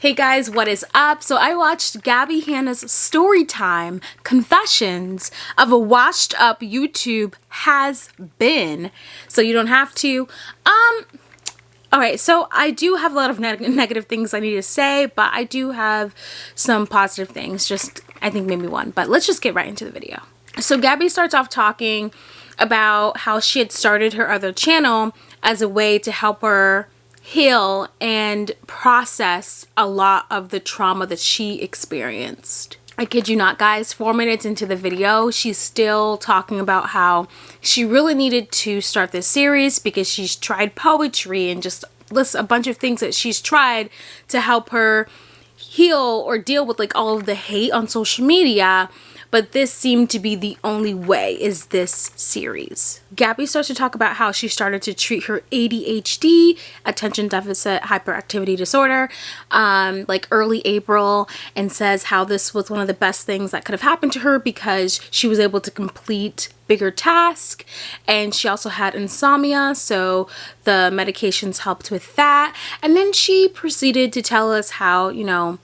Hey guys, what is up? So I watched GABBIE HANNA'S Storytime Confessions of a Washed Up YouTube Has Been. So you don't have to. Alright, so I do have a lot of negative things I need to say, but I do have some positive things. Just, I think maybe one. But let's just get right into the video. So GABBIE starts off talking about how she had started her other channel as a way to help her heal and process a lot of the trauma that she experienced. I kid you not, guys, 4 minutes into the video, she's still talking about how she really needed to start this series because she's tried poetry and just lists a bunch of things that she's tried to help her heal or deal with like all of the hate on social media. But this seemed to be the only way, is this series. GABBIE starts to talk about how she started to treat her ADHD, attention deficit hyperactivity disorder, like early April, and says how this was one of the best things that could have happened to her because she was able to complete bigger tasks, and she also had insomnia, so the medications helped with that. And then she proceeded to tell us how, you know,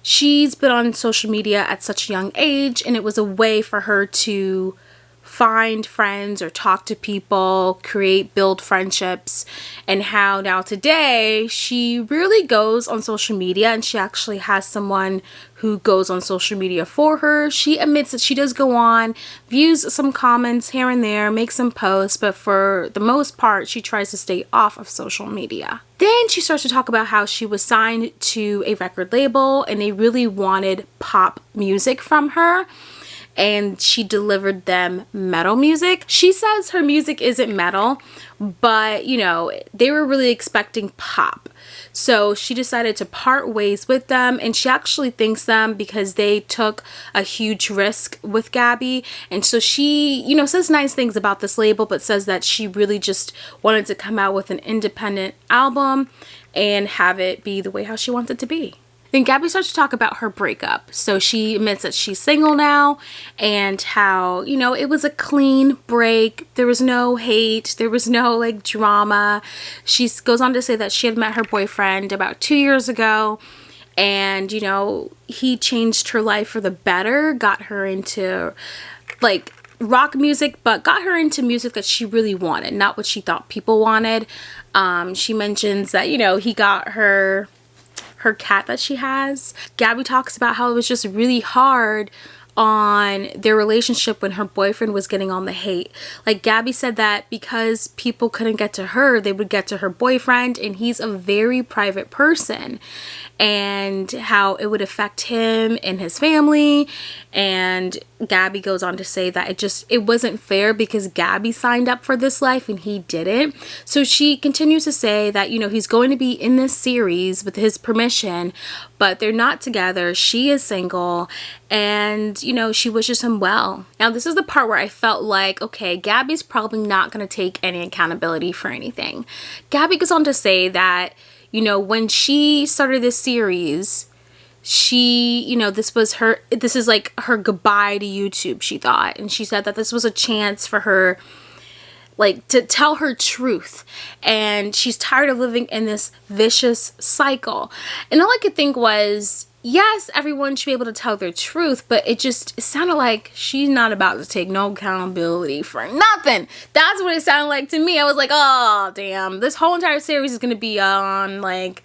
she's been on social media at such a young age, and it was a way for her to find friends or talk to people, build friendships, and how now today she really goes on social media and she actually has someone who goes on social media for her. She admits that she does go on, views some comments here and there, makes some posts, but for the most part she tries to stay off of social media. Then she starts to talk about how she was signed to a record label and they really wanted pop music from her, and she delivered them metal music. She says her music isn't metal, but you know, they were really expecting pop. So she decided to part ways with them, and she actually thanks them because they took a huge risk with GABBIE. And so she, you know, says nice things about this label, but says that she really just wanted to come out with an independent album and have it be the way how she wants it to be. Then GABBIE starts to talk about her breakup. So she admits that she's single now and how, you know, it was a clean break. There was no hate. There was no like drama. She goes on to say that she had met her boyfriend about 2 years ago, and, you know, he changed her life for the better, got her into like rock music, but got her into music that she really wanted, not what she thought people wanted. She mentions that, you know, he got her cat that she has. GABBIE talks about how it was just really hard on their relationship when her boyfriend was getting on the hate. Like GABBIE said that because people couldn't get to her, they would get to her boyfriend, and he's a very private person, and how it would affect him and his family. And GABBIE goes on to say that it wasn't fair because GABBIE signed up for this life and he didn't. So she continues to say that, you know, he's going to be in this series with his permission, but they're not together. She is single, and, you know, she wishes him well. Now, this is the part where I felt like, okay, GABBIE's probably not going to take any accountability for anything. GABBIE goes on to say that, you know, when she started this series, she, you know, this is like her goodbye to YouTube, she thought. And she said that this was a chance for her, like, to tell her truth. And she's tired of living in this vicious cycle. And all I could think was, yes, everyone should be able to tell their truth, but it sounded like she's not about to take no accountability for nothing. That's what it sounded like to me. I was like, oh, damn. This whole entire series is going to be on, like,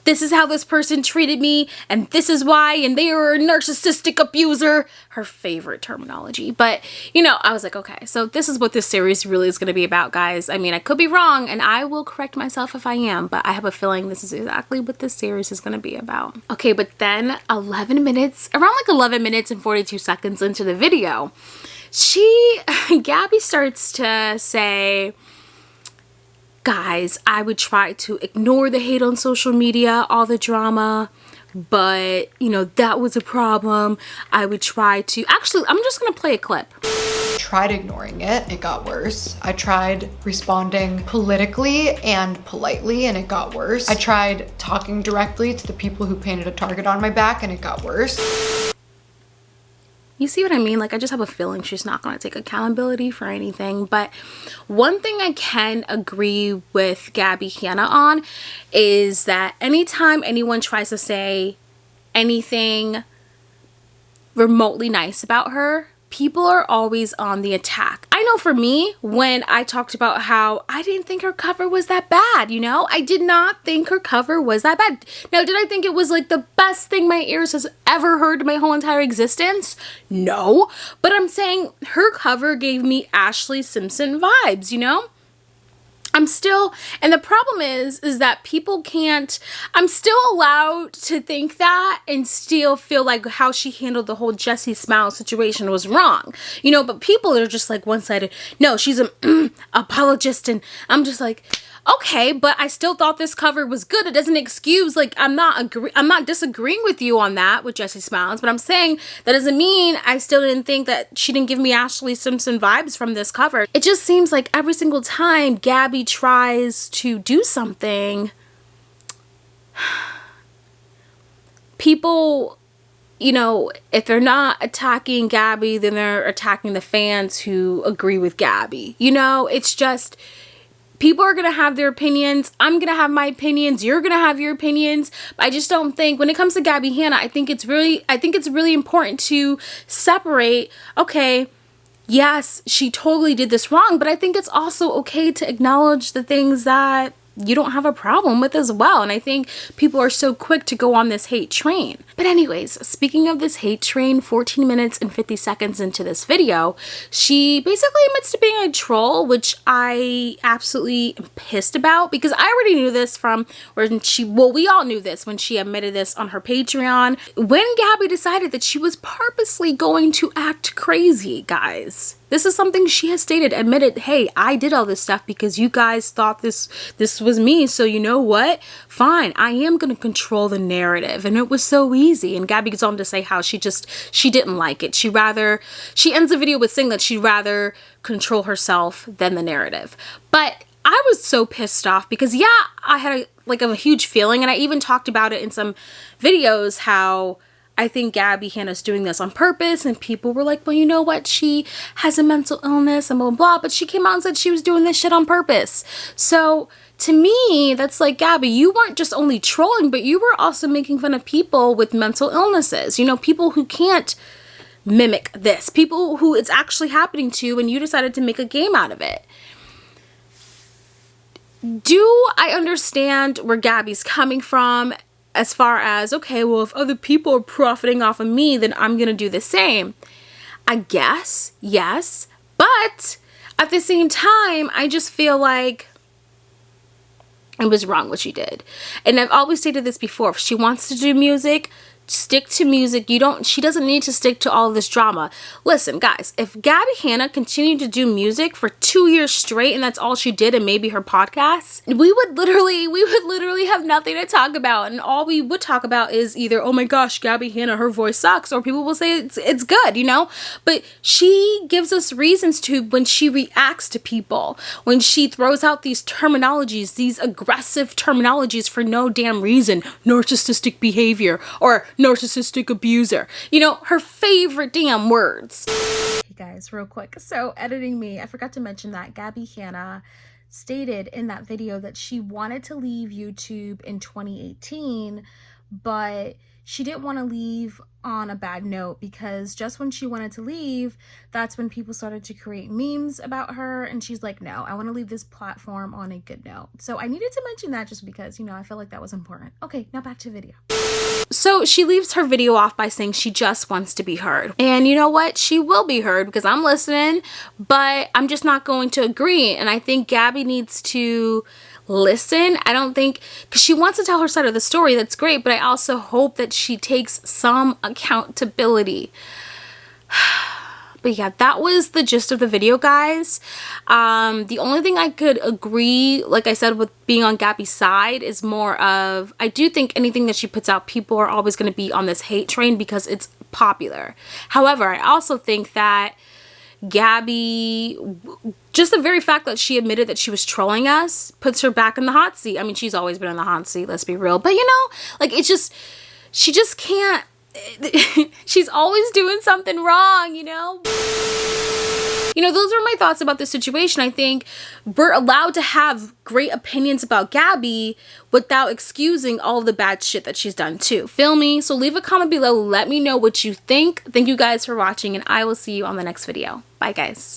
this is how this person treated me, and this is why, and they were a narcissistic abuser. Her favorite terminology. But, you know, I was like, okay, so this is what this series really is going to be about, guys. I mean, I could be wrong, and I will correct myself if I am, but I have a feeling this is exactly what this series is going to be about. Okay, but then around like 11 minutes and 42 seconds into the video, GABBIE starts to say, guys, I would try to ignore the hate on social media, all the drama, but, you know, that was a problem. I would try to, actually, I'm just gonna play a clip. Tried ignoring it, it got worse. I tried responding politically and politely, and it got worse. I tried talking directly to the people who painted a target on my back, and it got worse. You see what I mean? Like, I just have a feeling she's not going to take accountability for anything. But one thing I can agree with Gabbie Hanna on is that anytime anyone tries to say anything remotely nice about her, people are always on the attack. I know for me, when I talked about how I didn't think her cover was that bad, you know? I did not think her cover was that bad. Now, did I think it was like the best thing my ears has ever heard in my whole entire existence? No. But I'm saying her cover gave me Ashley Simpson vibes, you know? I'm still, and the problem is that people can't, I'm still allowed to think that and still feel like how she handled the whole Jessie Smiles situation was wrong, you know, but people are just like one-sided. No, she's an apologist, and I'm just like, okay, but I still thought this cover was good. It doesn't excuse, like, I'm not disagreeing with you on that with Jessie Smiles, but I'm saying that doesn't mean I still didn't think that she didn't give me Ashley Simpson vibes from this cover. It just seems like every single time Gabbie tries to do something, people, you know, if they're not attacking Gabbie, then they're attacking the fans who agree with Gabbie. You know, it's just, people are going to have their opinions. I'm going to have my opinions. You're going to have your opinions. But I just don't think, when it comes to Gabbie Hanna, I think it's really important to separate, okay, yes, she totally did this wrong, but I think it's also okay to acknowledge the things that you don't have a problem with as well. And I think people are so quick to go on this hate train. But anyways, speaking of this hate train, 14 minutes and 50 seconds into this video, she basically admits to being a troll, which I absolutely am pissed about, because I already knew this from when we all knew this when she admitted this on her Patreon. When Gabbie decided that she was purposely going to act crazy, guys. This is something she has stated, admitted, hey, I did all this stuff because you guys thought this was me, so you know what? Fine, I am going to control the narrative. And it was so easy. And Gabbie goes on to say how she didn't like it. She ends the video with saying that she'd rather control herself than the narrative. But I was so pissed off because, yeah, I had a huge feeling, and I even talked about it in some videos how I think Gabbie Hanna's doing this on purpose, and people were like, well, you know what? She has a mental illness and blah, blah, blah, but she came out and said she was doing this shit on purpose. So to me, that's like, Gabbie, you weren't just only trolling, but you were also making fun of people with mental illnesses. You know, people who can't mimic this, people who it's actually happening to, and you decided to make a game out of it. Do I understand where Gabbie's coming from? As far as, okay, well, if other people are profiting off of me, then I'm going to do the same. I guess, yes. But at the same time, I just feel like it was wrong what she did. And I've always stated this before. If she wants to do music, stick to music. She doesn't need to stick to all of this drama. Listen, guys, if Gabbie Hanna continued to do music for 2 years straight and that's all she did, and maybe her podcasts, we would literally have nothing to talk about. And all we would talk about is either, oh my gosh, Gabbie Hanna, her voice sucks, or people will say it's good, you know? But she gives us reasons to, when she reacts to people, when she throws out these terminologies, these aggressive terminologies for no damn reason, narcissistic behavior, or narcissistic abuser, you know, her favorite damn words. Hey guys, real quick, so editing me, I forgot to mention that Gabbie Hanna stated in that video that she wanted to leave YouTube in 2018, but she didn't want to leave on a bad note, because just when she wanted to leave, that's when people started to create memes about her, and she's like, no, I want to leave this platform on a good note. So I needed to mention that just because, you know, I felt like that was important. Okay, now back to the video. So she leaves her video off by saying she just wants to be heard. And you know what? She will be heard because I'm listening, but I'm just not going to agree. And I think Gabbie needs to listen. I don't think, because she wants to tell her side of the story, that's great, but I also hope that she takes some accountability. But yeah, that was the gist of the video, guys. The only thing I could agree, like I said, with being on Gabbie's side is more of, I do think anything that she puts out, people are always going to be on this hate train because it's popular. However, I also think that Gabbie, just the very fact that she admitted that she was trolling us puts her back in the hot seat. I mean, she's always been in the hot seat, let's be real. But you know, like, it's just, she just can't she's always doing something wrong, you know? You know, those are my thoughts about this situation. I think we're allowed to have great opinions about Gabbie without excusing all the bad shit that she's done too. Feel me? So leave a comment below. Let me know what you think. Thank you guys for watching, and I will see you on the next video. Bye, guys.